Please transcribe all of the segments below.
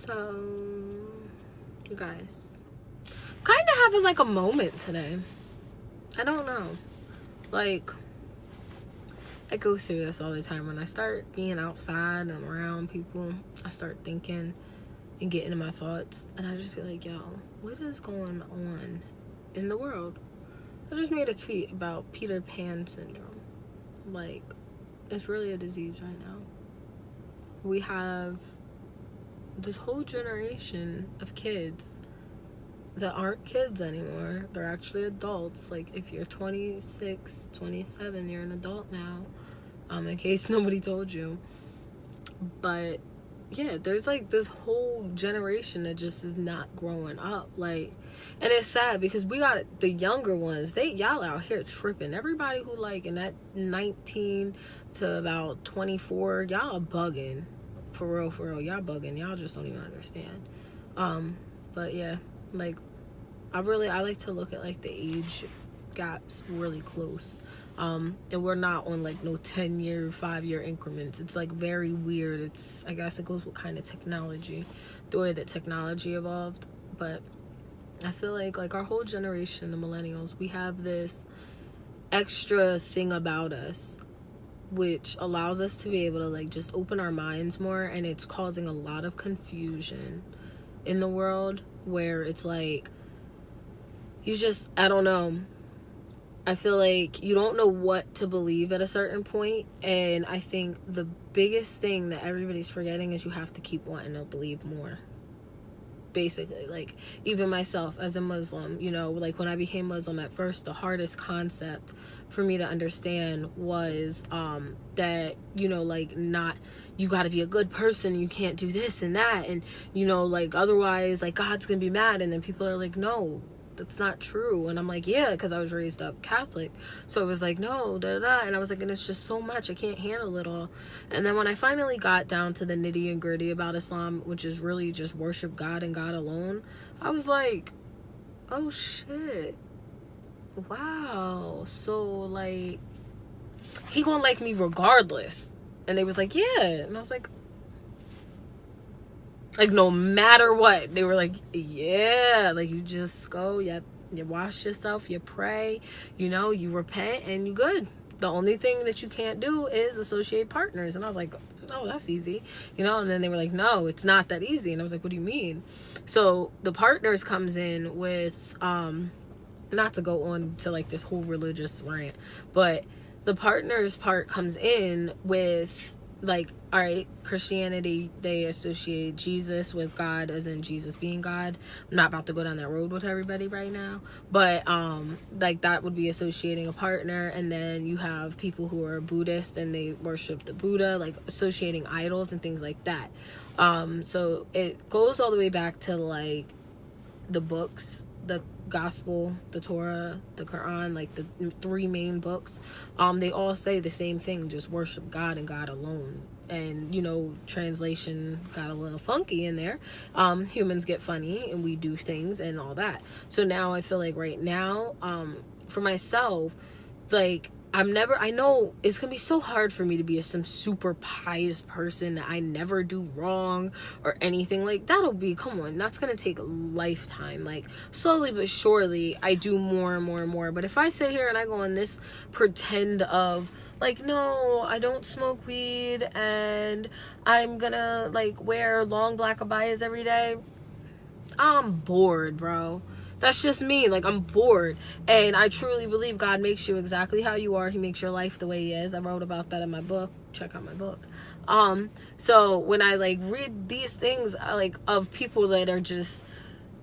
So, you guys, kind of having like a moment today. I don't know. Like, I go through this all the time. When I start being outside and around people, I start thinking and getting in my thoughts. And I just be like, yo, what is going on in the world? I just made a tweet about Peter Pan syndrome. Like, it's really a disease right now. We have this whole generation of kids that aren't kids anymore. They're actually adults. Like, if you're 26, 27, you're an adult now. In case nobody told you. But yeah, there's like this whole generation that just is not growing up. Like, and it's sad because we got the younger ones. Y'all out here tripping. Everybody who like in that 19 to about 24, y'all bugging. For real, y'all bugging. Y'all just don't even understand. But yeah, like, I like to look at like the age gaps really close. And we're not on like no 10-year, 5-year increments. It's like very weird. I guess it goes with kind of technology, the way that technology evolved. But I feel like our whole generation, the millennials, we have this extra thing about us which allows us to be able to like just open our minds more, and it's causing a lot of confusion in the world where it's like I don't know. I feel like you don't know what to believe at a certain point, and I think the biggest thing that everybody's forgetting is you have to keep wanting to believe more. Basically, like, even myself as a Muslim, like when I became Muslim at first, the hardest concept for me to understand was that, like, not, you got to be a good person, you can't do this and that, and like, otherwise, like, God's gonna be mad. And then people are like, no, that's not true. And I'm like, yeah, because I was raised up Catholic, so it was like, no, and I was like, and it's just so much, I can't handle it all. And then when I finally got down to the nitty and gritty about Islam, which is really just worship God and God alone, I was like, oh shit, wow, so like, he gonna like me regardless. And they was like, yeah. And I was like, no matter what. They were like, yeah, like, you just go, you wash yourself, you pray, you repent, and you good. The only thing that you can't do is associate partners. And I was like, oh, that's easy, and then they were like, no, it's not that easy. And I was like, what do you mean? So the partners comes in with not to go on to like this whole religious rant, but the partners part comes in with, like, all right, Christianity, they associate Jesus with God, as in Jesus being God. I'm not about to go down that road with everybody right now, but like, that would be associating a partner. And then you have people who are Buddhist and they worship the Buddha, like associating idols and things like that. So it goes all the way back to like the books, the gospel, the Torah, the Quran, like the 3 main books. They all say the same thing, just worship God and God alone. And translation got a little funky in there. Humans get funny and we do things and all that. So now I feel like right now, for myself, like, I know it's gonna be so hard for me to be some super pious person that I never do wrong or anything. Like, come on, that's gonna take a lifetime. Like, slowly but surely I do more and more and more. But if I sit here and I go on this pretend of like, no, I don't smoke weed and I'm gonna like wear long black abayas every day, I'm bored, bro. That's just me. Like, I'm bored. And I truly believe God makes you exactly how you are. He makes your life the way he is. I wrote about that in my book. Check out my book. So when I like read these things, like, of people that are just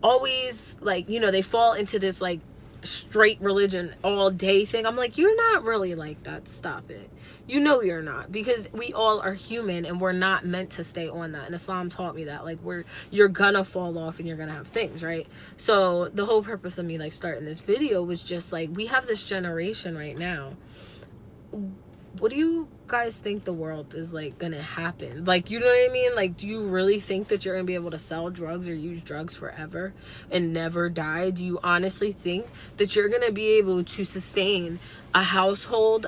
always like, they fall into this like straight religion all day thing, I'm like, you're not really like that. Stop it. You're not, because we all are human and we're not meant to stay on that. And Islam taught me that, like, you're gonna fall off and you're gonna have things, right? So the whole purpose of me like starting this video was just like, we have this generation right now. What do you guys think the world is like gonna happen? Like, you know what I mean? Like, do you really think that you're gonna be able to sell drugs or use drugs forever and never die? Do you honestly think that you're gonna be able to sustain a household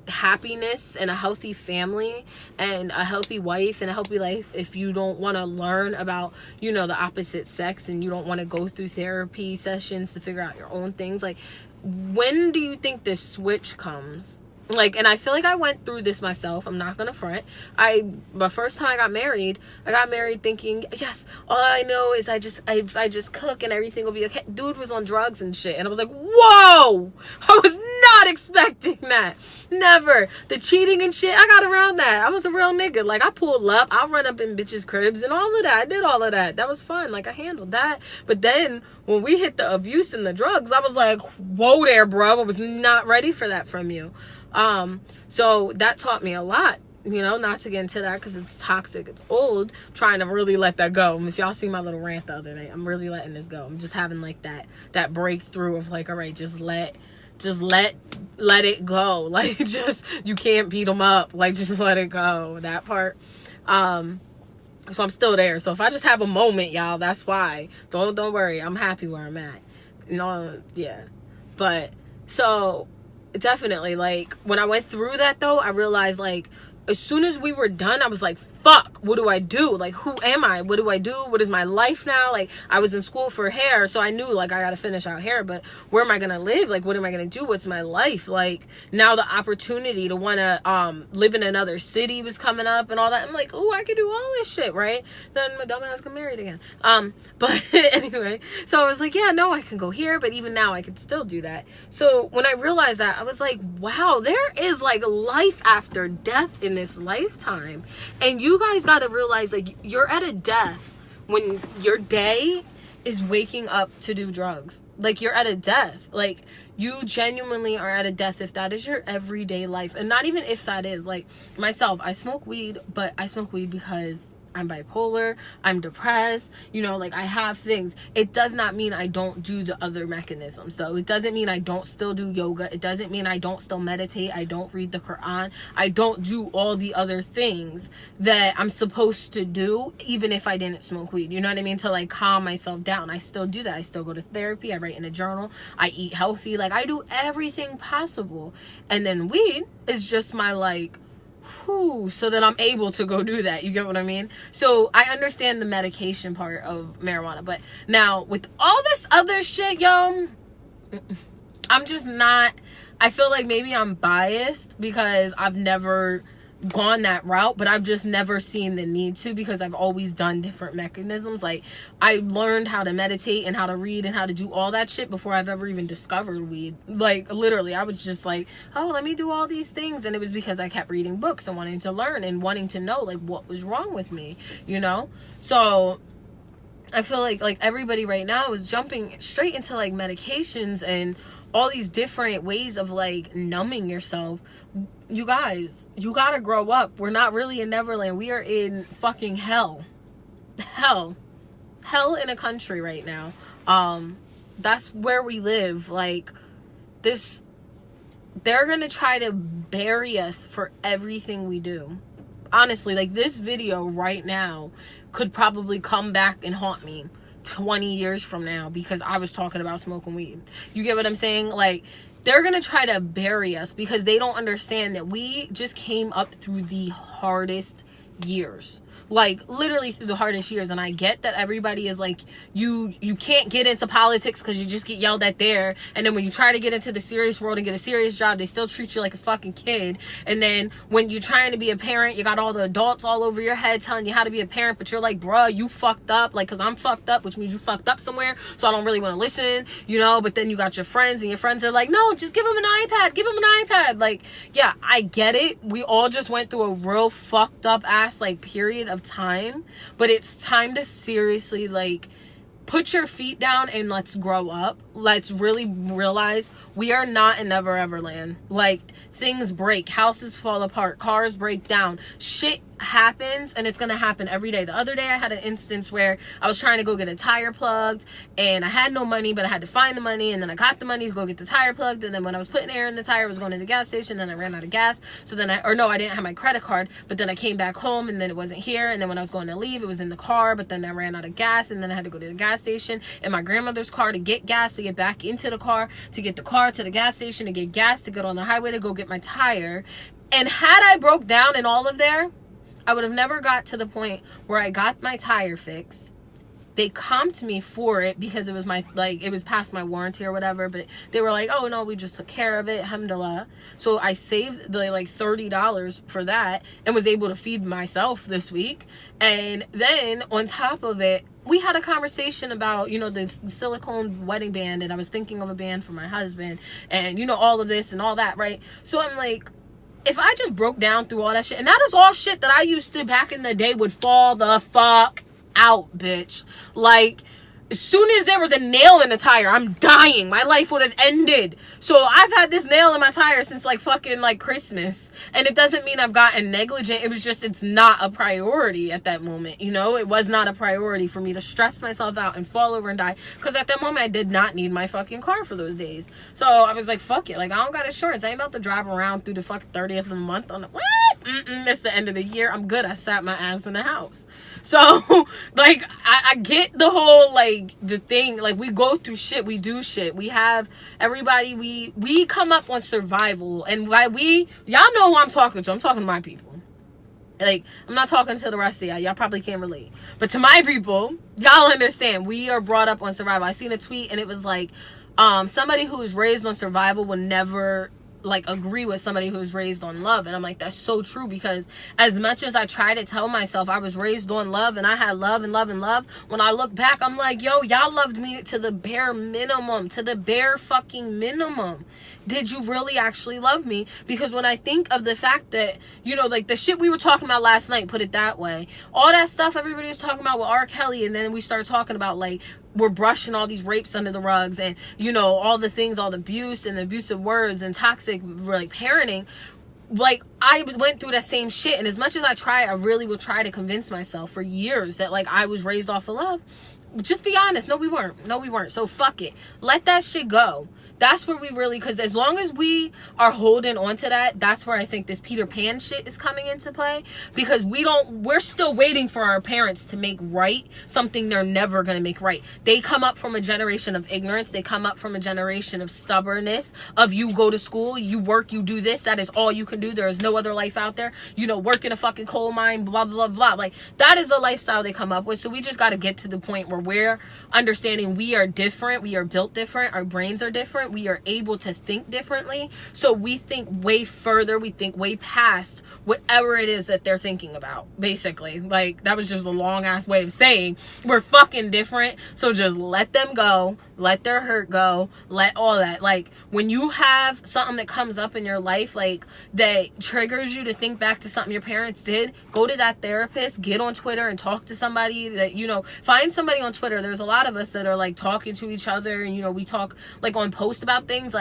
happiness and a healthy family and a healthy wife and a healthy life if you don't want to learn about, you know, the opposite sex, and you don't want to go through therapy sessions to figure out your own things. Like, when do you think this switch comes? Like, and I feel like I went through this myself. I'm not gonna front. The first time I got married thinking, yes, all I know is I just cook and everything will be okay. Dude was on drugs and shit, and I was like, whoa, I was not expecting that. Never. The cheating and shit, I got around that. I was a real nigga. Like, I pulled up, I run up in bitches' cribs and all of that. I did all of that. That was fun. Like, I handled that. But then when we hit the abuse and the drugs, I was like, whoa there, bro. I was not ready for that from you. So that taught me a lot, you know, not to get into that because it's toxic, it's old, trying to really let that go. If y'all see my little rant the other night, I'm really letting this go. I'm just having like that breakthrough of like, all right, just let it go. Like, just, you can't beat them up. Like, just let it go. That part. So I'm still there. So if I just have a moment, y'all, that's why. Don't worry. I'm happy where I'm at. No, yeah. But so definitely, like, when I went through that though, I realized, like, as soon as we were done, I was like, fuck, what do I do? Like, who am I? What do I do? What is my life now? Like, I was in school for hair, so I knew, like, I gotta finish out hair, but where am I gonna live? Like, what am I gonna do? What's my life? Like, now the opportunity to wanna live in another city was coming up and all that. I'm like, oh, I could do all this shit, right? Then my dumbass got married again. But anyway, so I was like, yeah, no, I can go here, but even now I could still do that. So when I realized that, I was like, wow, there is, like, life after death in this lifetime. And you guys got to realize, like, you're at a death when your day is waking up to do drugs. Like, you're at a death. Like, you genuinely are at a death if that is your everyday life. And not even if that is, like, myself, I smoke weed, but I smoke weed because I'm bipolar, I'm depressed, you know, like, I have things. It does not mean I don't do the other mechanisms, though. It doesn't mean I don't still do yoga. It doesn't mean I don't still meditate. I don't read the Quran. I don't do all the other things that I'm supposed to do, even if I didn't smoke weed. You know what I mean? To, like, calm myself down. I still do that. I still go to therapy. I write in a journal. I eat healthy. Like, I do everything possible. And then weed is just my, like, so that I'm able to go do that. You get what I mean? So I understand the medication part of marijuana, but now with all this other shit, yo, I'm just not, I feel like maybe I'm biased because I've never gone that route, but I've just never seen the need to, because I've always done different mechanisms. Like, I learned how to meditate and how to read and how to do all that shit before I've ever even discovered weed. Like, literally, I was just like, oh, let me do all these things. And it was because I kept reading books and wanting to learn and wanting to know, like, what was wrong with me, you know? So I feel like everybody right now is jumping straight into, like, medications and all these different ways of, like, numbing yourself. You guys, you gotta grow up. We're not really in Neverland. We are in fucking hell in a country right now. That's where we live. Like, this, they're gonna try to bury us for everything we do. Honestly, like, this video right now could probably come back and haunt me 20 years from now because I was talking about smoking weed. You get what I'm saying? Like, they're gonna try to bury us because they don't understand that we just came up through the hardest years. Like, literally through the hardest years. And I get that everybody is like, you can't get into politics because you just get yelled at there. And then when you try to get into the serious world and get a serious job, they still treat you like a fucking kid. And then when you're trying to be a parent, you got all the adults all over your head telling you how to be a parent, but you're like, bruh, you fucked up. Like, because I'm fucked up, which means you fucked up somewhere, so I don't really want to listen, you know? But then you got your friends, and your friends are like, no, just give them an iPad. Give them an iPad. Like, yeah, I get it. We all just went through a real fucked up ass, like, period of time, but it's time to seriously, like, put your feet down and let's grow up. Let's really realize we are not in Never Ever Land. Like, things break, houses fall apart, cars break down, shit happens, and it's gonna happen every day. The other day I had an instance where I was trying to go get a tire plugged, and I had no money, but I had to find the money, and then I got the money to go get the tire plugged, and then when I was putting air in the tire, I was going to the gas station, and I ran out of gas. So then I didn't have my credit card, but then I came back home, and then it wasn't here, and then when I was going to leave, it was in the car, but then I ran out of gas, and then I had to go to the gas station in my grandmother's car to get gas, to get back into the car, to get the car to the gas station, to get gas, to get on the highway to go get my tire. And had I broke down in all of there, I would have never got to the point where I got my tire fixed. They comped me for it because it was it was past my warranty or whatever, but they were like, oh no, we just took care of it, alhamdulillah. So I saved the $30 for that and was able to feed myself this week. And then on top of it, we had a conversation about, the silicone wedding band, and I was thinking of a band for my husband, and all of this and all that, right? So I'm like, if I just broke down through all that shit, and that is all shit that I used to back in the day would fall the fuck out, bitch. Like, as soon as there was a nail in the tire, I'm dying. My life would have ended. So I've had this nail in my tire since fucking Christmas. And it doesn't mean I've gotten negligent. It was just, it's not a priority at that moment. It was not a priority for me to stress myself out and fall over and die. Because at that moment, I did not need my fucking car for those days. So I was like, fuck it. I don't got insurance. I ain't about to drive around through the fucking 30th of the month on the, what? It's the end of the year. I'm good. I sat my ass in the house. So, I get the whole, the thing. We go through shit. We do shit. We have everybody. We come up on survival. And by y'all know who I'm talking to. I'm talking to my people. I'm not talking to the rest of y'all. Y'all probably can't relate. But to my people, y'all understand. We are brought up on survival. I seen a tweet and it was somebody who was raised on survival would never agree with somebody who's raised on love. And I'm like, that's so true, because as much as I try to tell myself I was raised on love and I had love and love and love, when I look back, I'm like, yo, y'all loved me to the bare minimum, to the bare fucking minimum. Did you really actually love me? Because when I think of the fact that, the shit we were talking about last night, put it that way, all that stuff everybody was talking about with R. Kelly, and then we started talking about we're brushing all these rapes under the rugs, and all the things, all the abuse and the abusive words and toxic parenting. I went through that same shit, and as much as I really would try to convince myself for years that I was raised off of love. Just be honest. No, we weren't. So fuck it. Let that shit go. That's where we really, because as long as we are holding on to that, that's where I think this Peter Pan shit is coming into play. Because we're still waiting for our parents to make right something they're never going to make right. They come up from a generation of ignorance. They come up from a generation of stubbornness, of you go to school, you work, you do this, that is all you can do. There is no other life out there. Work in a fucking coal mine, blah, blah, blah. That is the lifestyle they come up with. So we just got to get to the point where we're understanding we are different. We are built different. Our brains are different. We are able to think differently. So we think way further. We think way past whatever it is that they're thinking about, basically. That was just a long ass way of saying we're fucking different. So just let them go. Let their hurt go. Let all that. When you have something that comes up in your life, that triggers you to think back to something your parents did, go to that therapist, get on Twitter and talk to somebody that, find somebody on Twitter. There's a lot of us that are talking to each other, and, we talk on posts about things.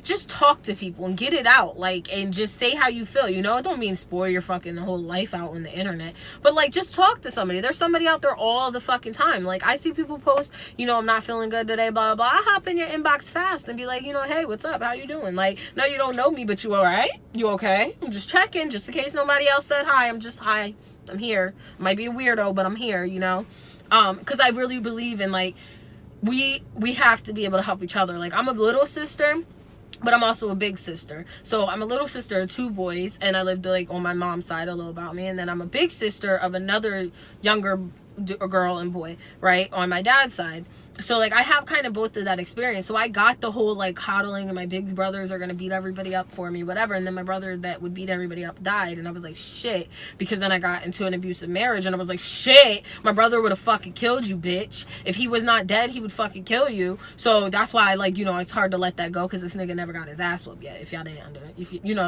Just talk to people and get it out, and just say how you feel. It don't mean spoil your fucking whole life out on the internet, but just talk to somebody. There's somebody out there all the fucking time. I see people post, I'm not feeling good today, blah, blah, blah. I hop in your inbox fast and be like, hey, what's up? How you doing? No, you don't know me, but you all right? You okay? I'm just checking, just in case nobody else said hi. Hi. I'm here. Might be a weirdo, but I'm here, because I really believe in we have to be able to help each other. I'm a little sister, but I'm also a big sister. So I'm a little sister of 2 boys, and I lived on my mom's side, a little about me, and then I'm a big sister of another younger girl and boy, right, on my dad's side. So I have kind of both of that experience. So I got the whole coddling, and my big brothers are gonna beat everybody up for me, whatever. And then my brother that would beat everybody up died, and I was like, shit. Because then I got into an abusive marriage, and I was like, shit, my brother would have fucking killed you, bitch. If he was not dead, he would fucking kill you. So that's why it's hard to let that go, because this nigga never got his ass whooped yet. If y'all didn't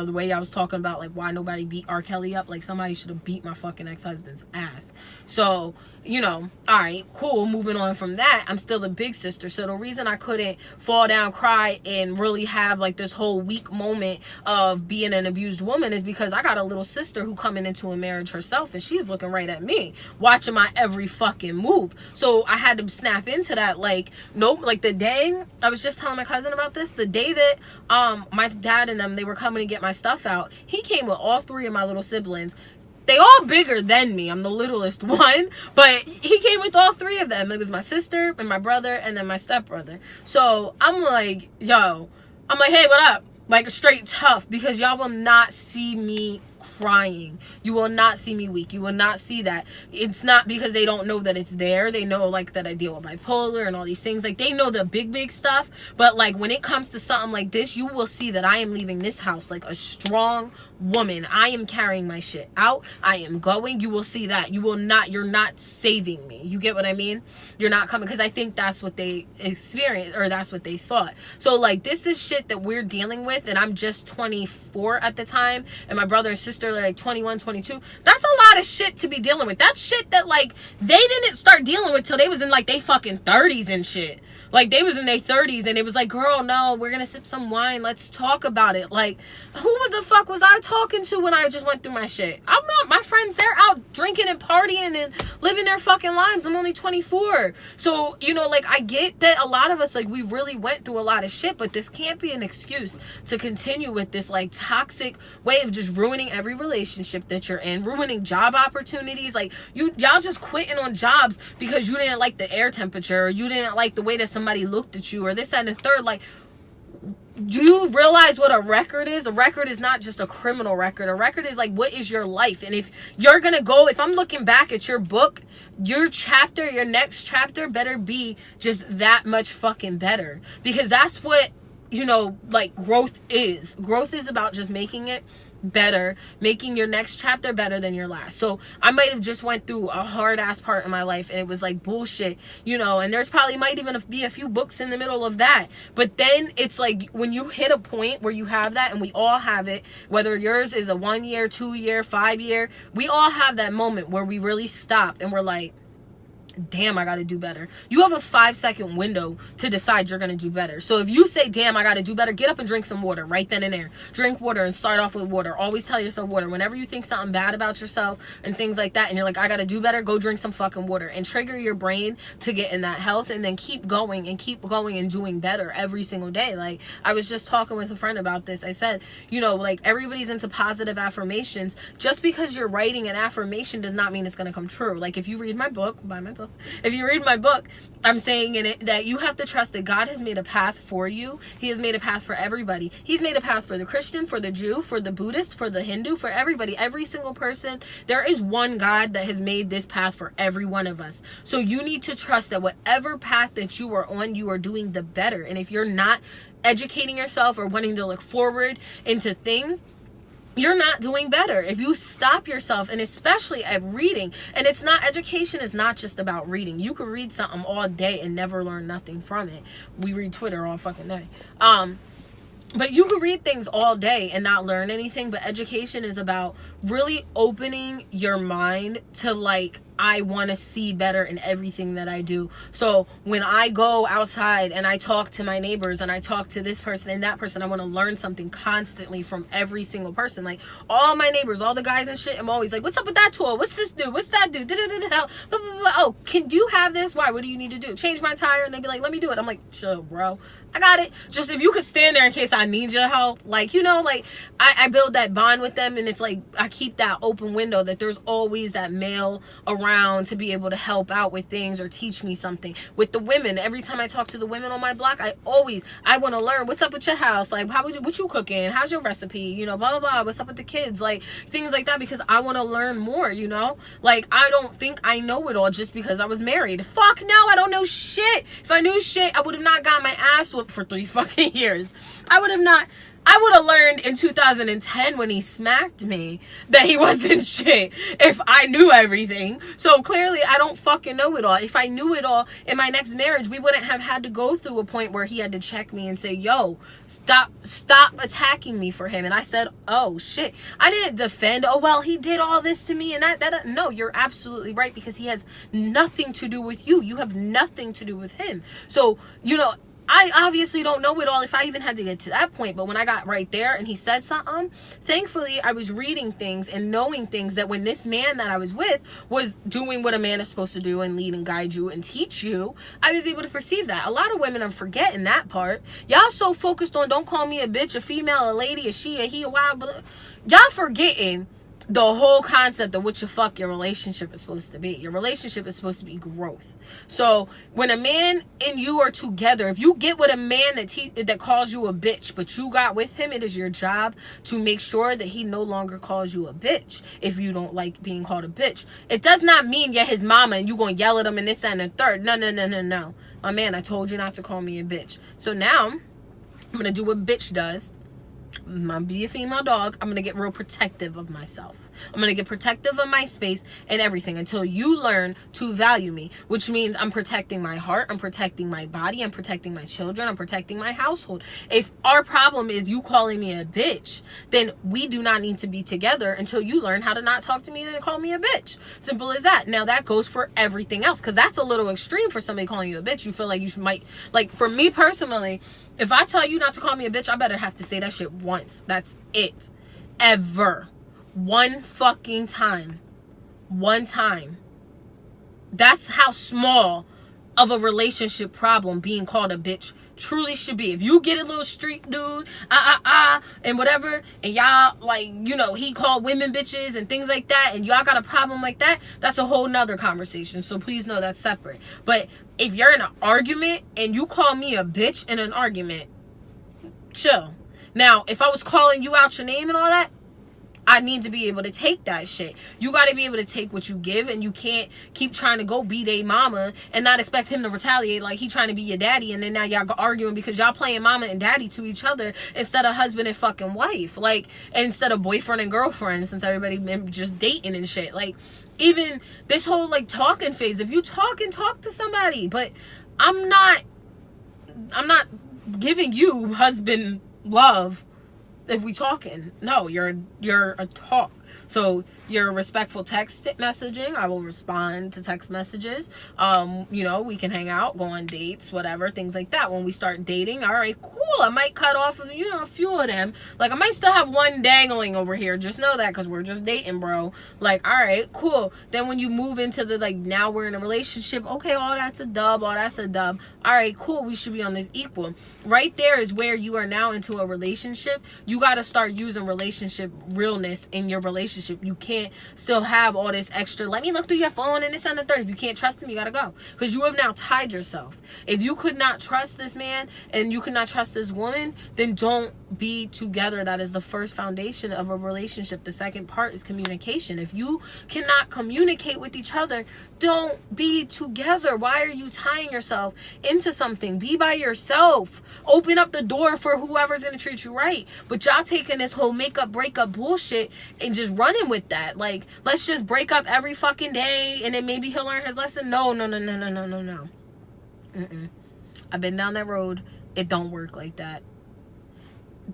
the way I was talking about why nobody beat R. Kelly up, somebody should have beat my fucking ex-husband's ass. So you know, all right, cool, moving on from that, I'm still a big sister. So the reason I couldn't fall down, cry, and really have like this whole weak moment of being an abused woman is because I got a little sister who coming into a marriage herself, and she's looking right at me, watching my every fucking move. So I had to snap into that. Like, nope, like the day, I was just telling my cousin about this, the day that my dad and them, they were coming to get my stuff out, he came with all three of my little siblings. They all bigger than me. I'm the littlest one. But he came with all three of them. It was my sister and my brother and then my stepbrother. So I'm like, yo. I'm like, hey, what up? Like, straight tough. Because y'all will not see me crying. You will not see me weak. You will not see that. It's not because they don't know that it's there. They know, like, that I deal with bipolar and all these things. Like, they know the big stuff. But, like, when it comes to something like this, you will see that I am leaving this house like a strong woman. I am carrying my shit out. I am going. You will see that. You will not, you're not saving me. You get what I mean? You're not coming, because I think that's what they experienced, or that's what they thought. So, like, this is shit that we're dealing with, and I'm just 24 at the time, and my brother and sister are like 21, 22. That's a lot of shit to be dealing with. That's shit that, like, they didn't start dealing with till they was in, like, they fucking 30s and shit. Like, they was in their 30s, and it was like, girl, no, we're gonna sip some wine, let's talk about it. Like, who the fuck was I talking to when I just went through my shit? I'm not. My friends, they're out drinking and partying and living their fucking lives. I'm only 24. So, you know, like, I get that a lot of us, like, we really went through a lot of shit, but this can't be an excuse to continue with this, like, toxic way of just ruining every relationship that you're in, ruining job opportunities. Like, y'all just quitting on jobs because you didn't like the air temperature, or you didn't like the way that somebody looked at you, or this, that, and the third. Like, do you realize what a record is? A record is not just a criminal record. A record is, like, what is your life? And if you're gonna go, if I'm looking back at your book, your chapter, your next chapter better be just that much fucking better. Because that's what, you know, like, growth is. Growth is about just making it better, making your next chapter better than your last. So I might have just went through a hard ass part in my life, and it was like bullshit, you know, and there's probably might even be a few books in the middle of that. But then it's like, when you hit a point where you have that, and we all have it, whether yours is a 1 year, 2 year, 5 year, we all have that moment where we really stop and we're like, damn, I gotta do better. You have a 5-second window to decide you're gonna do better. So if you say, damn, I gotta do better, get up and drink some water right then and there. Drink water and start off with water. Always tell yourself water. Whenever you think something bad about yourself and things like that, and you're like, I gotta do better, go drink some fucking water and trigger your brain to get in that health, and then keep going and doing better every single day. Like, I was just talking with a friend about this. I said, you know, like, everybody's into positive affirmations. Just because you're writing an affirmation does not mean it's gonna come true. Like, if you read my book, buy my book. If you read my book, I'm saying in it that you have to trust that God has made a path for you. He has made a path for everybody. He's made a path for the Christian, for the Jew, for the Buddhist, for the Hindu, for everybody. Every single person. There is one God that has made this path for every one of us. So you need to trust that whatever path that you are on, you are doing the better. And if you're not educating yourself or wanting to look forward into things, you're not doing better. If you stop yourself, and especially at reading, and it's not, education is not just about reading. You could read something all day and never learn nothing from it. We read Twitter all fucking day. But you could read things all day and not learn anything. But education is about really opening your mind to, like, I want to see better in everything that I do. So when I go outside and I talk to my neighbors and I talk to this person and that person, I want to learn something constantly from every single person. Like, all my neighbors, all the guys and shit, I'm always like, what's up with that tool? What's this do? What's that do? Oh, do you have this? Why? What do you need to do? Change my tire? And they'd be like, let me do it. I'm like, chill, bro. I got it. Just if you could stand there in case I need your help. Like, you know, like, I build that bond with them, and it's like, I keep that open window that there's always that male around to be able to help out with things or teach me something. With the women, every time I talk to the women on my block, I want to learn, what's up with your house? Like, what you cooking? How's your recipe? You know, blah, blah, blah. What's up with the kids? Like, things like that, because I want to learn more, you know? Like, I don't think I know it all just because I was married. Fuck no, I don't know shit. If I knew shit, I would have not got my ass whooped for 3 fucking years. I would have not. I would have learned in 2010 when he smacked me that he wasn't shit if I knew everything. So clearly I don't fucking know it all. If I knew it all in my next marriage, we wouldn't have had to go through a point where he had to check me and say, yo, stop attacking me for him. And I said, oh shit. I didn't defend, oh well, he did all this to me and that. No, you're absolutely right, because he has nothing to do with you. You have nothing to do with him. So, you know, I obviously don't know it all if I even had to get to that point. But when I got right there and he said something, thankfully I was reading things and knowing things that when this man that I was with was doing what a man is supposed to do and lead and guide you and teach you, I was able to perceive that. A lot of women are forgetting that part. Y'all so focused on don't call me a bitch, a female, a lady, a she, a he, a wild, y'all forgetting the whole concept of what your relationship is supposed to be. Your relationship is supposed to be growth. So when a man and you are together, if you get with a man that calls you a bitch, but you got with him, it is your job to make sure that he no longer calls you a bitch. If you don't like being called a bitch, it does not mean you're his mama and you gonna yell at him and this and the third. No. My man, I told you not to call me a bitch. So now I'm gonna do what bitch does. I'm gonna be a female dog. I'm gonna get real protective of myself. I'm gonna get protective of my space and everything until you learn to value me, which means I'm protecting my heart, I'm protecting my body, I'm protecting my children, I'm protecting my household. If our problem is you calling me a bitch, then we do not need to be together until you learn how to not talk to me and call me a bitch. Simple as that. Now that goes for everything else, because that's a little extreme for somebody calling you a bitch. You feel like might, like for me personally, if I tell you not to call me a bitch, I better have to say that shit once. That's it. Ever. One fucking time. One time. That's how small of a relationship problem being called a bitch truly should be. If you get a little street dude, and whatever, and y'all, like, you know, he called women bitches and things like that, and y'all got a problem like that, that's a whole nother conversation. So please know that's separate. But if you're in an argument and you call me a bitch in an argument, chill. Now, if I was calling you out your name and all that, I need to be able to take that shit. You got to be able to take what you give, and you can't keep trying to go be they mama and not expect him to retaliate like he trying to be your daddy, and then now y'all arguing because y'all playing mama and daddy to each other instead of husband and fucking wife, like, instead of boyfriend and girlfriend, since everybody been just dating and shit. Like, even this whole like talking phase, if you talk to somebody, but I'm not giving you husband love if we talking. No, you're a talk. So your respectful text messaging, I will respond to text messages. You know, we can hang out, go on dates, whatever, things like that. When we start dating, all right, cool. I might cut off, you know, a few of them. Like, I might still have one dangling over here. Just know that, because we're just dating, bro. Like, all right, cool. Then when you move into the, like, now we're in a relationship, okay, all that's a dub, all that's a dub. All right, cool. We should be on this equal. Right there is where you are now into a relationship. You got to start using relationship realness in your relationship. You can't still have all this extra, let me look through your phone and this and the third. If you can't trust him, you gotta go, because you have now tied yourself. If you could not trust this man and you could not trust this woman, then don't be together. That is the first foundation of a relationship. The second part is communication. If you cannot communicate with each other, don't be together. Why are you tying yourself into something? Be by yourself. Open up the door for whoever's gonna treat you right. But y'all taking this whole makeup breakup bullshit and just running with that. Like, let's just break up every fucking day and then maybe he'll learn his lesson. No. I've been down that road. It don't work like that.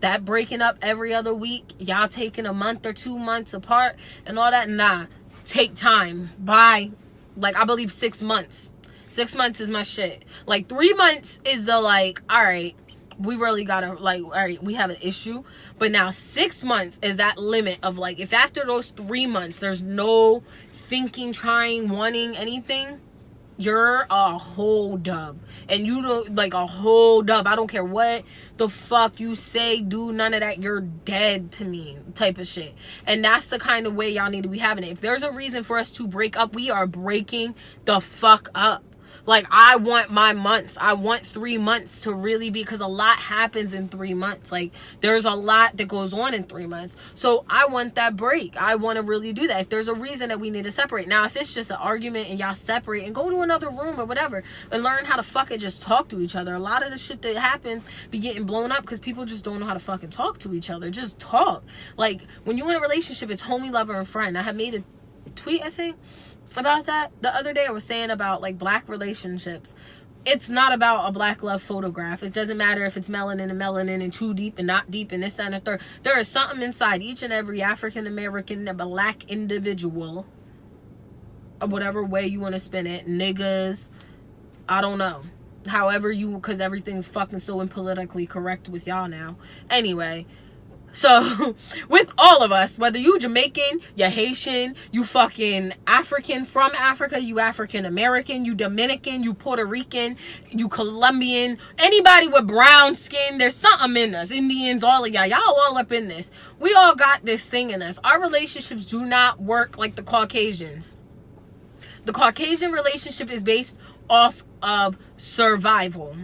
That breaking up every other week, y'all taking a month or 2 months apart and all that, nah. Take time. Bye. Like, I believe 6 months. 6 months is my shit. Like, 3 months is the, like, all right, we really gotta, like, all right, we have an issue. But now 6 months is that limit of, like, if after those 3 months there's no thinking, trying, wanting anything, you're a whole dub. And you don't, like, a whole dub. I don't care what the fuck you say, do, none of that. You're dead to me type of shit. And that's the kind of way y'all need to be having it. If there's a reason for us to break up, we are breaking the fuck up. Like, I want my months. I want 3 months to really be, because a lot happens in 3 months. Like, there's a lot that goes on in 3 months. So I want that break. I want to really do that. If there's a reason that we need to separate. Now, if it's just an argument and y'all separate and go to another room or whatever and learn how to fucking just talk to each other. A lot of the shit that happens be getting blown up because people just don't know how to fucking talk to each other. Just talk. Like, when you're in a relationship, it's homie, lover, and friend. I have made a tweet, I think, about that the other day. I was saying about, like, black relationships. It's not about a black love photograph. It doesn't matter if it's melanin and too deep and not deep and this, that, and the third. There is something inside each and every African American black individual, or whatever way you want to spin it, niggas, I don't know, however you, because everything's fucking so impolitically correct with y'all now. Anyway, so with all of us, whether you Jamaican, you Haitian, you fucking African from Africa, you African American, you Dominican, you Puerto Rican, you Colombian, anybody with brown skin, there's something in us. Indians, all of y'all all up in this. We all got this thing in us. Our relationships do not work like the Caucasians. The Caucasian relationship is based off of survival,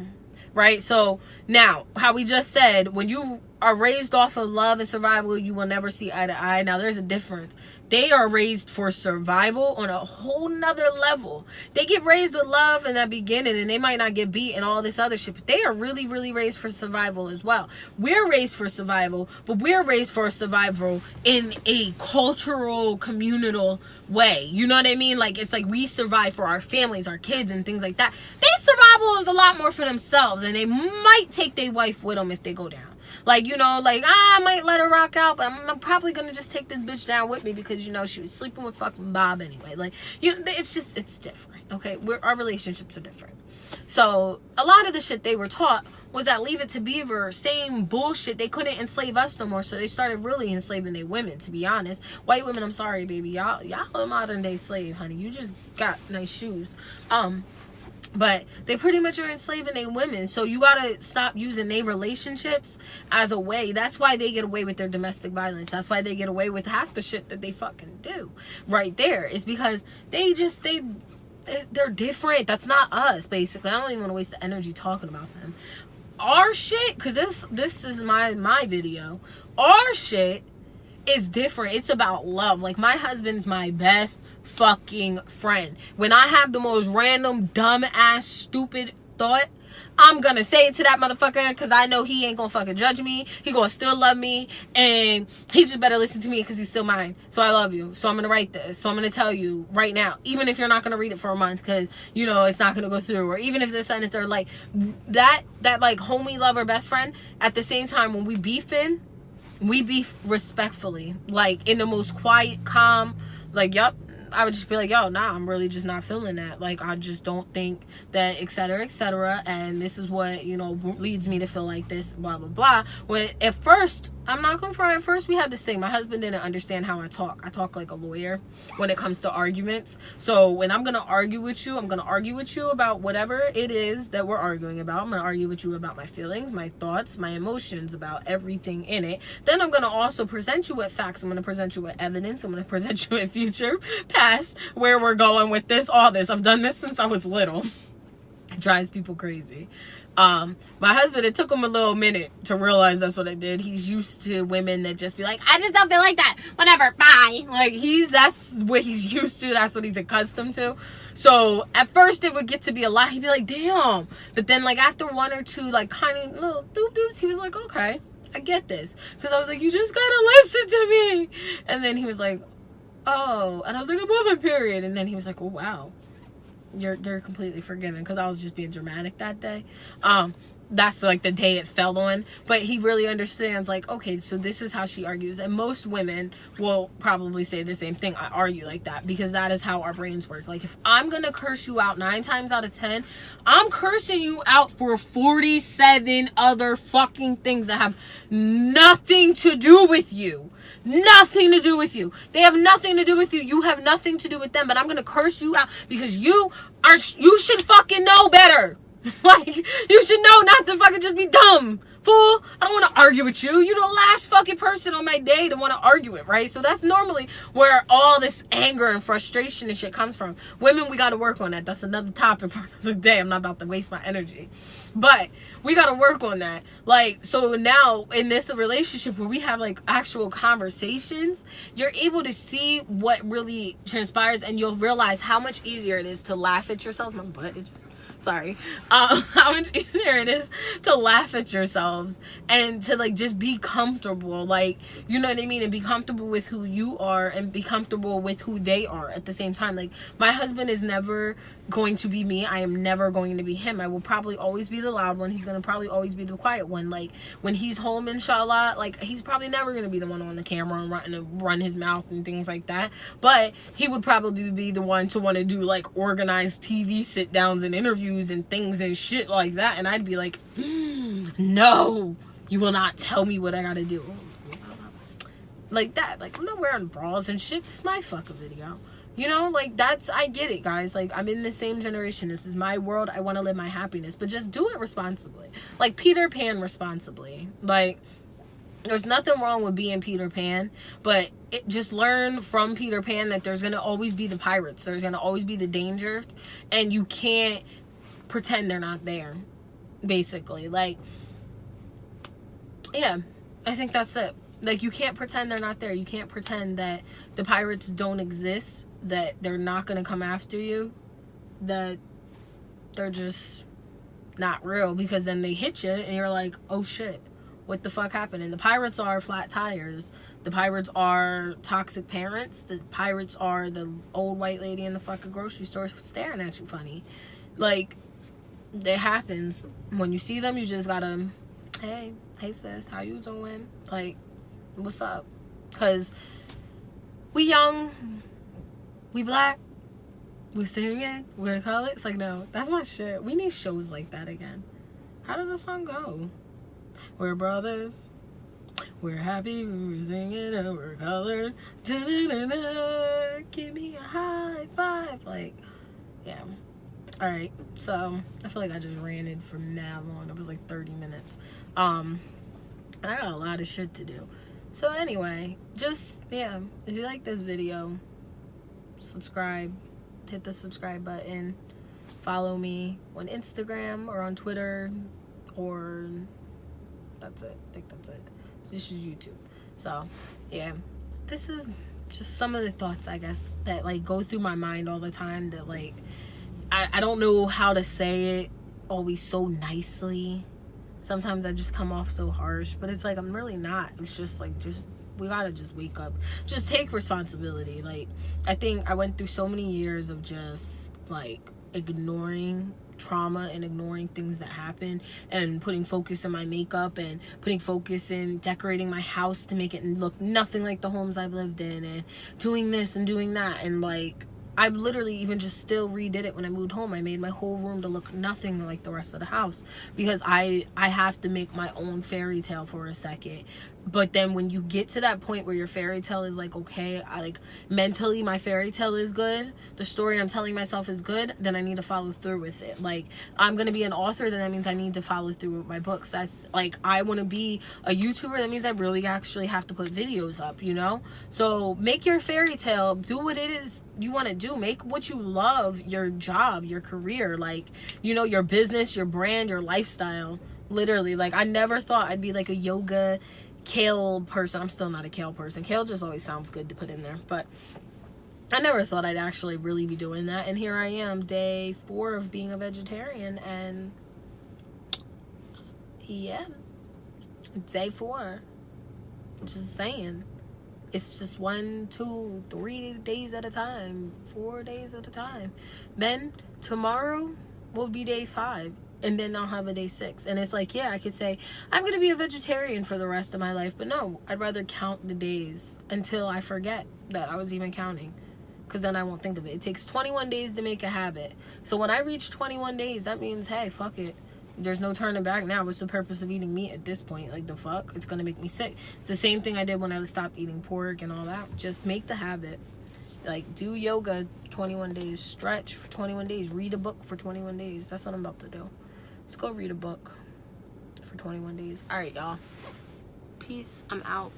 right? So now, how we just said, when you are raised off of love and survival, you will never see eye to eye. Now, there's a difference. They are raised for survival on a whole nother level. They get raised with love in that beginning, and they might not get beat and all this other shit, but they are really, really raised for survival as well. We're raised for survival, but we're raised for survival in a cultural, communal way. You know what I mean? Like, it's like we survive for our families, our kids, and things like that. Their survival is a lot more for themselves, and they might take their wife with them if they go down. Like, you know, like, I might let her rock out, but I'm probably going to just take this bitch down with me because, you know, she was sleeping with fucking Bob anyway. Like, you know, it's just, it's different, okay? Our relationships are different. So, a lot of the shit they were taught was that Leave It to Beaver, same bullshit. They couldn't enslave us no more, so they started really enslaving their women, to be honest. White women, I'm sorry, baby. Y'all a modern day slave, honey. You just got nice shoes. But they pretty much are enslaving their women. So you gotta stop using their relationships as a way. That's why they get away with their domestic violence. That's why they get away with half the shit that they fucking do. Right there. Is because they're different. That's not us, basically. I don't even want to waste the energy talking about them. Our shit, because this is my video. Our shit is different. It's about love. Like, my husband's my best fucking friend. When I have the most random, dumb ass, stupid thought, I'm gonna say it to that motherfucker because I know he ain't gonna fucking judge me. He gonna still love me, and he just better listen to me because he's still mine. So I love you. So I'm gonna write this. So I'm gonna tell you right now, even if you're not gonna read it for a month because, you know, it's not gonna go through, or even if this and the third, like that like homie, lover, best friend. At the same time, when we beefing, we beef respectfully, like in the most quiet, calm, like, yup, I would just be like, yo, nah, I'm really just not feeling that. Like, I just don't think that, etc., and this is what, you know, leads me to feel like this, blah, blah, blah. When at first, I'm not gonna cry, at first we had this thing. My husband didn't understand how I talk. I talk like a lawyer when it comes to arguments. So when I'm gonna argue with you, I'm gonna argue with you about whatever it is that we're arguing about. I'm gonna argue with you about my feelings, my thoughts, my emotions, about everything in it. Then I'm gonna also present you with facts. I'm gonna present you with evidence. I'm gonna present you with future, past, where we're going with this, all this. I've done this since I was little. It drives people crazy. My husband, it took him a little minute to realize that's what I did. He's used to women that just be like, I just don't feel like that, whatever, bye. Like, that's what he's used to. That's what he's accustomed to. So at first it would get to be a lot. He'd be like, damn. But then, like, after one or two, like, tiny little doop-doops, he was like, okay, I get this. Because I was like, you just gotta listen to me. And then he was like, oh. And I was like, a woman, period. And then he was like, oh, wow. You're completely forgiven, because I was just being dramatic that day. That's like the day it fell on. But he really understands, like, okay, so this is how she argues. And most women will probably say the same thing. I argue like that because that is how our brains work. Like, if I'm gonna curse you out 9 times out of 10, I'm cursing you out for 47 other fucking things that have nothing to do with you. Nothing to do with you. They have nothing to do with you. You have nothing to do with them. But I'm gonna curse you out because you should fucking know better. Like, you should know not to fucking just be dumb. Fool, I don't want to argue with you. You're the last fucking person on my day to want to argue with, right? So that's normally where all this anger and frustration and shit comes from. Women, we got to work on that. That's another topic for another day. I'm not about to waste my energy. But we got to work on that. Like, so now in this relationship where we have like actual conversations, you're able to see what really transpires, and you'll realize how much easier it is to laugh at yourselves. My butt is... Sorry. How much easier it is to laugh at yourselves and to like just be comfortable, like, you know what I mean, and be comfortable with who you are and be comfortable with who they are at the same time. Like, my husband is never going to be me. I am never going to be him. I will probably always be the loud one. He's gonna probably always be the quiet one. Like, when he's home, inshallah, like, he's probably never gonna be the one on the camera and run his mouth and things like that. But he would probably be the one to want to do like organized TV sit downs and interviews and things and shit like that, and I'd be like, no, you will not tell me what I gotta do, like that. Like, I'm not wearing bras and shit. This is my fucking video, you know? Like, that's, I get it, guys. Like, I'm in the same generation. This is my world. I want to live my happiness, but just do it responsibly, like Peter Pan responsibly. Like, there's nothing wrong with being Peter Pan, but just learn from Peter Pan that there's gonna always be the pirates, there's gonna always be the danger, and you can't pretend they're not there, basically. Like, yeah, I think that's it. Like, you can't pretend they're not there. You can't pretend that the pirates don't exist, that they're not gonna come after you, that they're just not real, because then they hit you and you're like, oh shit, what the fuck happened? And the pirates are flat tires. The pirates are toxic parents. The pirates are the old white lady in the fucking grocery store staring at you funny. Like, it happens. When you see them, you just gotta, hey sis, how you doing? Like, what's up? Because we young, we black, we singing, we're color. It's like, no, that's my shit. We need shows like that again. How does the song go? We're brothers, we're happy, we're singing, and we're colored. Da-da-da-da. Give me a high five. Like, yeah. Alright, so I feel like I just ranted from now on. It was like 30 minutes. And I got a lot of shit to do. So anyway, just, yeah, if you like this video, subscribe, hit the subscribe button, follow me on Instagram or on Twitter, or that's it. I think that's it. So this is YouTube. So yeah, this is just some of the thoughts, I guess, that like go through my mind all the time, that like I don't know how to say it always so nicely. Sometimes I just come off so harsh, but it's like, I'm really not. It's just like, we gotta just wake up, just take responsibility. Like, I think I went through so many years of just like ignoring trauma and ignoring things that happen, and putting focus in my makeup and putting focus in decorating my house to make it look nothing like the homes I've lived in, and doing this and doing that. And like, I literally even just still redid it when I moved home. I made my whole room to look nothing like the rest of the house, because I have to make my own fairy tale for a second. But then when you get to that point where your fairy tale is like, okay, I like mentally my fairy tale is good, the story I'm telling myself is good, then I need to follow through with it. Like, I'm gonna be an author, then that means I need to follow through with my books. That's like, I want to be a YouTuber, that means I really actually have to put videos up, you know? So make your fairy tale, do what it is you want to do, make what you love your job, your career, like, you know, your business, your brand, your lifestyle. Literally, like, I never thought I'd be like a yoga kale person. I'm still not a kale person. Kale just always sounds good to put in there, but I never thought I'd actually really be doing that. And here I am, day 4 of being a vegetarian, and yeah, day 4. Just saying, it's just 1, 2, 3 days at a time, 4 days at a time. Then tomorrow will be day 5. And then I'll have a day 6. And it's like, yeah, I could say I'm gonna be a vegetarian for the rest of my life, but no, I'd rather count the days until I forget that I was even counting, because then I won't think of it. It takes 21 days to make a habit. So when I reach 21 days, that means, hey, fuck it, there's no turning back now. What's the purpose of eating meat at this point? Like, the fuck, it's gonna make me sick. It's the same thing I did when I stopped eating pork and all that. Just make the habit. Like, do yoga 21 days, stretch for 21 days, read a book for 21 days. That's what I'm about to do. Let's go read a book for 21 days. All right, y'all. Peace. I'm out.